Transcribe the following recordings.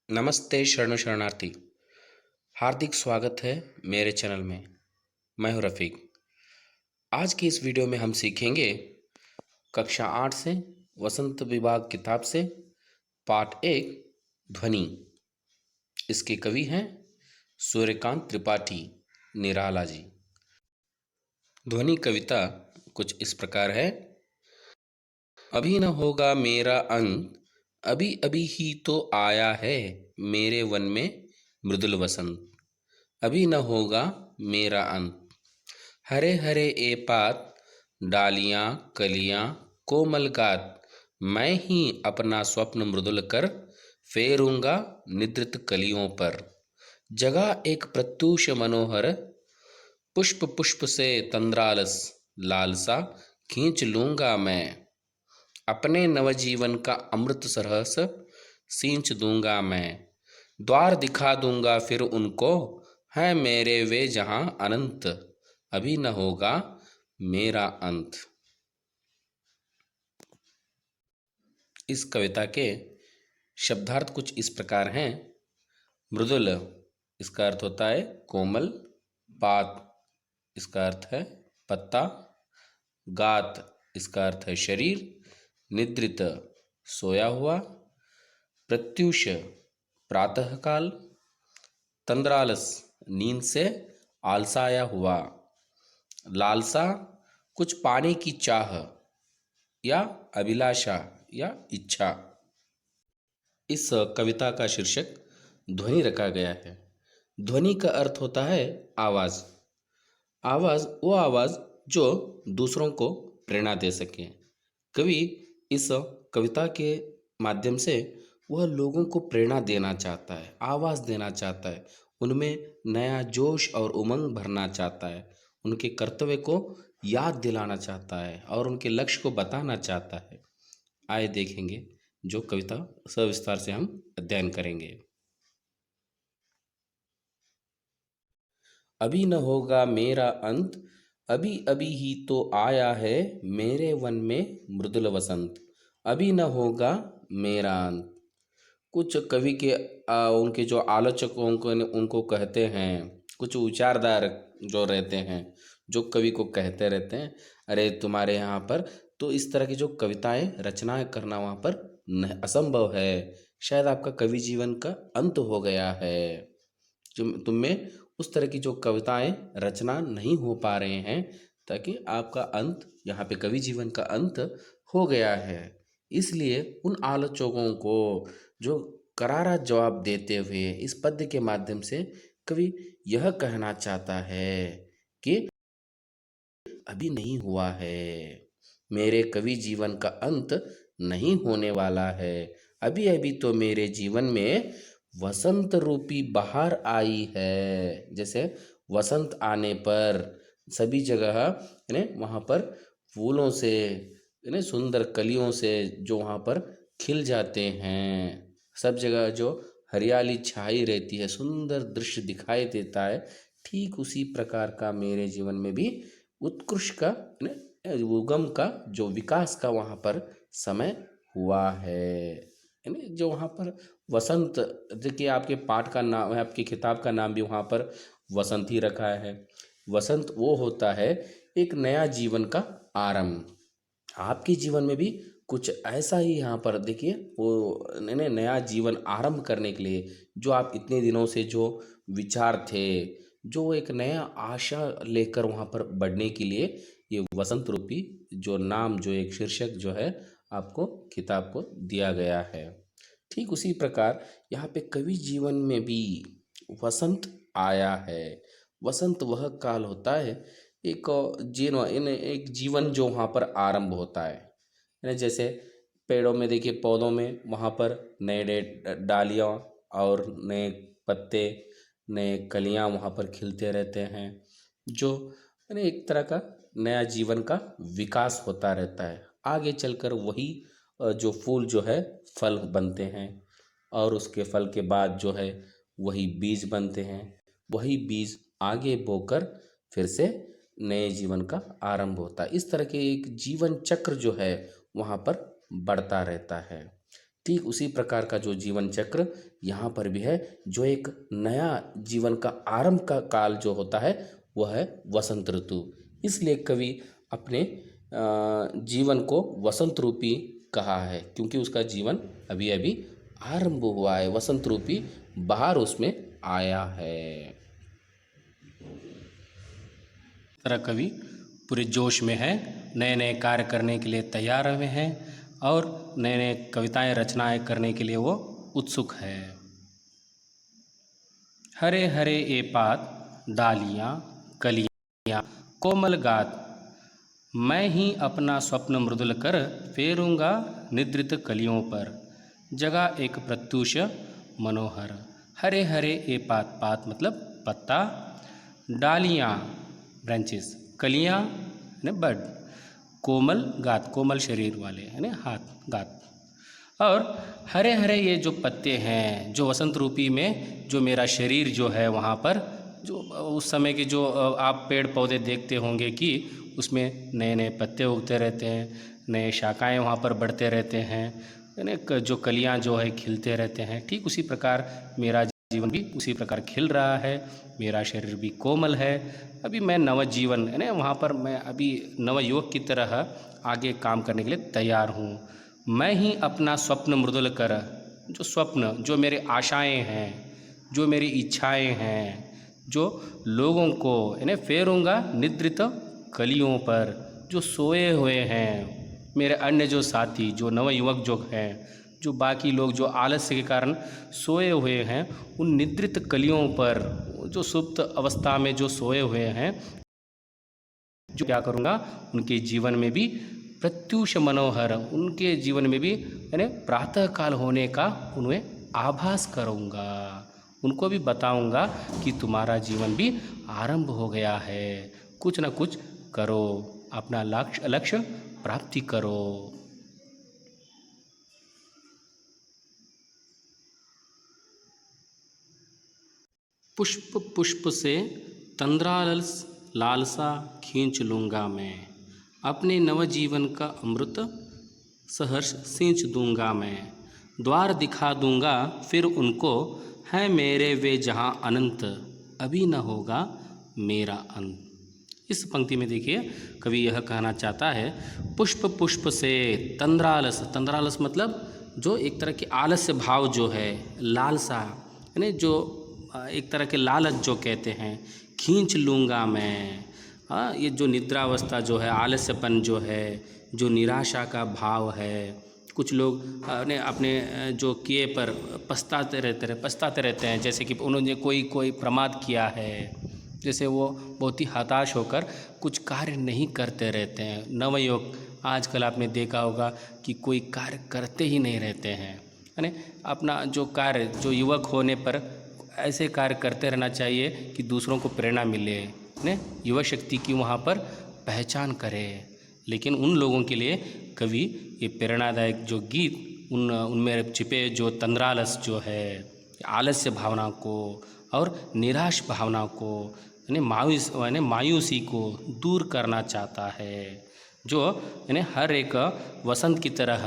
नमस्ते शरणु शरणार्थी। हार्दिक स्वागत है मेरे चैनल में। मैं हूं रफ़ीक। आज की इस वीडियो में हम सीखेंगे कक्षा 8 से वसंत विभाग किताब से पाठ 1 ध्वनि। इसके कवि हैं सूर्यकांत त्रिपाठी निराला जी। ध्वनि कविता कुछ इस प्रकार है। अभी न होगा मेरा अंत, अभी अभी ही तो आया है मेरे वन में मृदुल वसंत। अभी न होगा मेरा अंत। हरे हरे ए पात, डालियां कलियां कोमल गात, मैं ही अपना स्वप्न मृदुल कर फेरूंगा निद्रित कलियों पर। जगह एक प्रत्यूष मनोहर, पुष्प पुष्प से तंद्रालस, लालसा खींच लूंगा मैं। अपने नवजीवन का अमृत सरहस सींच दूंगा मैं। द्वार दिखा दूंगा फिर उनको, है मेरे वे जहां अनंत। अभी न होगा मेरा अंत। इस कविता के शब्दार्थ कुछ इस प्रकार हैं। मृदुल इसका अर्थ होता है कोमल, पात इसका अर्थ है पत्ता, गात इसका अर्थ है शरीर, निद्रित सोया हुआ, प्रत्यूष प्रातःकाल, तंद्रालस नींद से आलसाया हुआ, लालसा कुछ पाने की चाह या अभिलाषा या इच्छा। इस कविता का शीर्षक ध्वनि रखा गया है। ध्वनि का अर्थ होता है आवाज़। आवाज़ वो आवाज़ जो दूसरों को प्रेरणा दे सके। कवि इस कविता के माध्यम से वह लोगों को प्रेरणा देना चाहता है, आवाज़ देना चाहता है, उनमें नया जोश और उमंग भरना चाहता है, उनके कर्तव्य को याद दिलाना चाहता है और उनके लक्ष्य को बताना चाहता है। आइए देखेंगे जो कविता सविस्तार से हम अध्ययन करेंगे। अभी न होगा मेरा अंत, अभी अभी ही तो आया है मेरे वन में मृदुल वसंत। अभी न होगा मेरा अंत। कुछ कवि के उनके जो आलोचकों को उनको कहते हैं, कुछ विचारधार जो रहते हैं, जो कवि को कहते रहते हैं, अरे तुम्हारे यहाँ पर तो इस तरह की जो कविताएं रचनाएं करना वहाँ पर असंभव है, शायद आपका कवि जीवन का अंत हो गया है, जो तुम में उस तरह की जो कविताएं रचना नहीं हो पा रहे हैं, ताकि आपका अंत यहाँ पे कवि जीवन का अंत हो गया है। इसलिए उन आलोचकों को जो करारा जवाब देते हुए इस पद्य के माध्यम से कवि यह कहना चाहता है कि अभी नहीं हुआ है, मेरे कवि जीवन का अंत नहीं होने वाला है। अभी अभी तो मेरे जीवन में वसंत रूपी बहार आई है। जैसे वसंत आने पर सभी जगह वहाँ पर फूलों से सुंदर कलियों से जो वहाँ पर खिल जाते हैं, सब जगह जो हरियाली छाई रहती है, सुंदर दृश्य दिखाई देता है, ठीक उसी प्रकार का मेरे जीवन में भी उत्कृष्ट का उगम का जो विकास का वहाँ पर समय हुआ है। जो वहाँ पर वसंत, देखिए आपके पाठ का नाम है, आपकी किताब का नाम भी वहाँ पर वसंत ही रखा है। वसंत वो होता है एक नया जीवन का आरंभ। आपके जीवन में भी कुछ ऐसा ही यहाँ पर देखिए, वो नया जीवन आरंभ करने के लिए जो आप इतने दिनों से जो विचार थे, जो एक नया आशा लेकर वहाँ पर बढ़ने के लिए ये वसंत रूपी जो नाम, जो एक शीर्षक जो है आपको किताब को दिया गया है। ठीक उसी प्रकार यहाँ पे कवि जीवन में भी वसंत आया है। वसंत वह काल होता है एक एक जीवन जो वहाँ पर आरंभ होता है। जैसे पेड़ों में देखिए, पौधों में वहाँ पर नए नए डालियाँ और नए पत्ते, नए कलियाँ वहाँ पर खिलते रहते हैं, जो एक तरह का नया जीवन का विकास होता रहता है। आगे चलकर वही जो फूल जो है फल बनते हैं, और उसके फल के बाद जो है वही बीज बनते हैं। वही बीज आगे बोकर फिर से नए जीवन का आरंभ होता है। इस तरह के एक जीवन चक्र जो है वहाँ पर बढ़ता रहता है। ठीक उसी प्रकार का जो जीवन चक्र यहाँ पर भी है, जो एक नया जीवन का आरंभ का काल जो होता है वह है वसंत ऋतु। इसलिए कवि अपने जीवन को वसंत रूपी कहा है, क्योंकि उसका जीवन अभी अभी आरंभ हुआ है, वसंत रूपी बहार उसमें आया है। तरह कवि पूरे जोश में है, नए नए कार्य करने के लिए तैयार हुए हैं और नए नए कविताएं रचनाएं करने के लिए वो उत्सुक है। हरे हरे ए पात डालियाँ कलियाँ कोमल गात, मैं ही अपना स्वप्न मृदुल कर फेरूंगा निद्रित कलियों पर, जगह एक प्रत्यूष मनोहर। हरे हरे ए पात, पात मतलब पत्ता, डालियाँ ब्रांचेस, कलियाँ यानी बड, कोमल गात कोमल शरीर वाले यानी हाथ गात। और हरे हरे ये जो पत्ते हैं, जो वसंत रूपी में जो मेरा शरीर जो है वहाँ पर, जो उस समय के जो आप पेड़ पौधे देखते होंगे कि उसमें नए नए पत्ते उगते रहते हैं, नए शाखाएं वहाँ पर बढ़ते रहते हैं, यानी जो कलियाँ जो है खिलते रहते हैं। ठीक उसी प्रकार मेरा जीवन भी उसी प्रकार खिल रहा है, मेरा शरीर भी कोमल है। अभी मैं नवजीवन यानी वहाँ पर मैं अभी नवयुवक की तरह आगे काम करने के लिए तैयार हूँ। मैं ही अपना स्वप्न मृदुल कर, जो स्वप्न, जो मेरे आशाएं हैं, जो मेरी इच्छाएं हैं, जो लोगों को यानी फेरूंगा निद्रित कलियों पर, जो सोए हुए हैं मेरे अन्य जो साथी, जो नवयुवक जो हैं, जो बाकी लोग जो आलस्य के कारण सोए हुए हैं, उन निद्रित कलियों पर, जो सुप्त अवस्था में जो सोए हुए हैं, जो क्या करूँगा उनके जीवन में भी प्रत्यूष मनोहर, उनके जीवन में भी यानी प्रातः काल होने का उन्हें आभास करूँगा, उनको भी बताऊँगा कि तुम्हारा जीवन भी आरंभ हो गया है, कुछ न कुछ करो, अपना लक्ष्य प्राप्ति करो। पुष्प पुष्प से तंद्रालस लालसा खींच लूँगा मैं, अपने नवजीवन का अमृत सहर्ष सींच दूँगा मैं, द्वार दिखा दूँगा फिर उनको, है मेरे वे जहाँ अनंत, अभी न होगा मेरा अंत। इस पंक्ति में देखिए कवि यह कहना चाहता है, पुष्प पुष्प से तंद्रालस, तंद्रालस मतलब जो एक तरह की आलस्य भाव जो है, लालसा यानी जो एक तरह के लालच जो कहते हैं, खींच लूँगा मैं। ये जो निद्रावस्था जो है, आलस्यपन जो है, जो निराशा का भाव है, कुछ लोग अपने जो किए पर पछताते रहते हैं, जैसे कि उन्होंने कोई प्रमाद किया है, जैसे वो बहुत ही हताश होकर कुछ कार्य नहीं करते रहते हैं। नवयुवक आजकल आपने देखा होगा कि कोई कार्य करते ही नहीं रहते हैं, यानी अपना जो कार्य, जो युवक होने पर ऐसे कार्य करते रहना चाहिए कि दूसरों को प्रेरणा मिले, ने युवा शक्ति की वहाँ पर पहचान करे। लेकिन उन लोगों के लिए कवि ये प्रेरणादायक जो गीत उनमें छिपे जो तंद्रालस जो है, आलस्य भावना को और निराश भावना को यानी मायूसी को दूर करना चाहता है, जो यानी हर एक वसंत की तरह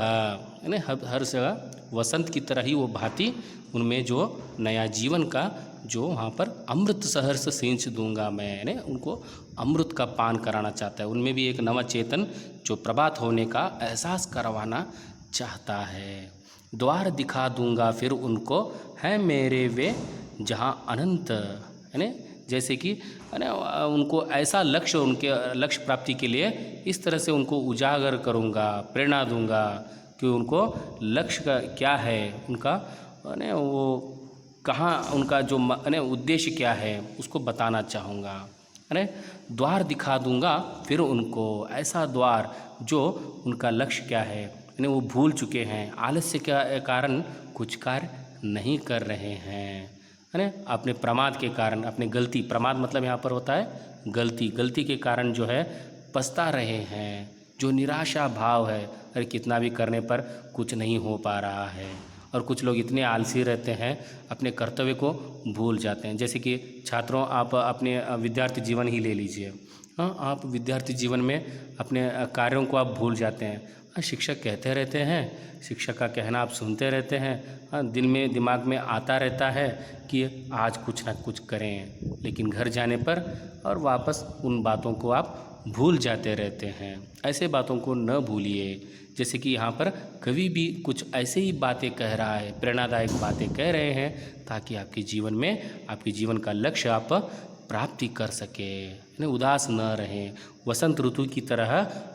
यानी हर जगह वसंत की तरह ही वो भांति उनमें जो नया जीवन का जो वहाँ पर अमृत सहर्ष सींच दूंगा मैं, यानी उनको अमृत का पान कराना चाहता है। उनमें भी एक नवा चेतन जो प्रभात होने का एहसास करवाना चाहता है। द्वार दिखा दूंगा फिर उनको, है मेरे वे जहाँ अनंत, यानी जैसे कि उनको ऐसा लक्ष्य, उनके लक्ष्य प्राप्ति के लिए इस तरह से उनको उजागर करूँगा, प्रेरणा दूंगा कि उनको लक्ष्य का क्या है, उनका वो कहाँ, उनका जो उद्देश्य क्या है उसको बताना चाहूँगा। द्वार दिखा दूंगा फिर उनको, ऐसा द्वार जो उनका लक्ष्य क्या है, यानी वो भूल चुके हैं, आलस्य के कारण कुछ कार्य नहीं कर रहे हैं, है अपने प्रमाद के कारण, अपने गलती, प्रमाद मतलब यहाँ पर होता है गलती के कारण जो है पछता रहे हैं, जो निराशा भाव है, अरे कितना भी करने पर कुछ नहीं हो पा रहा है। और कुछ लोग इतने आलसी रहते हैं, अपने कर्तव्य को भूल जाते हैं। जैसे कि छात्रों, आप अपने विद्यार्थी जीवन ही ले लीजिए। हाँ, आप विद्यार्थी जीवन में अपने कार्यों को आप भूल जाते हैं, शिक्षक कहते रहते हैं, शिक्षक का कहना आप सुनते रहते हैं, दिल में दिमाग में आता रहता है कि आज कुछ ना कुछ करें, लेकिन घर जाने पर और वापस उन बातों को आप भूल जाते रहते हैं। ऐसे बातों को न भूलिए। जैसे कि यहाँ पर कवि भी कुछ ऐसे ही बातें कह रहा है, प्रेरणादायक बातें कह रहे हैं, ताकि आपके जीवन में आपके जीवन का लक्ष्य आप प्राप्ति कर सके, यानी उदास न रहें। वसंत ऋतु की तरह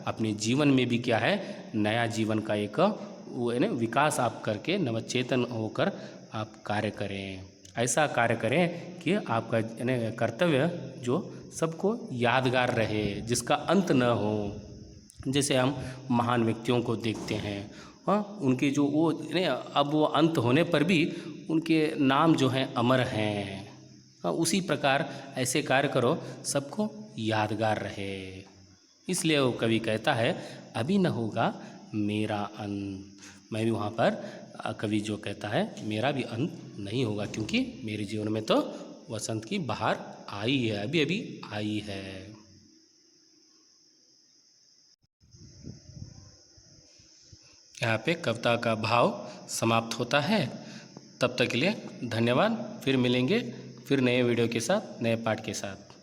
अपने जीवन में भी क्या है, नया जीवन का एक वो यानी विकास आप करके नवचेतन होकर आप कार्य करें। ऐसा कार्य करें कि आपका यानी कर्तव्य जो सबको यादगार रहे, जिसका अंत न हो। जैसे हम महान व्यक्तियों को देखते हैं, उनके जो वो यानी अब वो अंत होने पर भी उनके नाम जो हैं अमर हैं। उसी प्रकार ऐसे कार्य करो सबको यादगार रहे। इसलिए वो कवि कहता है अभी न होगा मेरा अंत। मैं भी वहाँ पर कवि जो कहता है मेरा भी अंत नहीं होगा, क्योंकि मेरे जीवन में तो वसंत की बहार आई है, अभी अभी आई है। यहाँ पे कविता का भाव समाप्त होता है। तब तक के लिए धन्यवाद। फिर मिलेंगे फिर नए वीडियो के साथ, नए पाठ के साथ।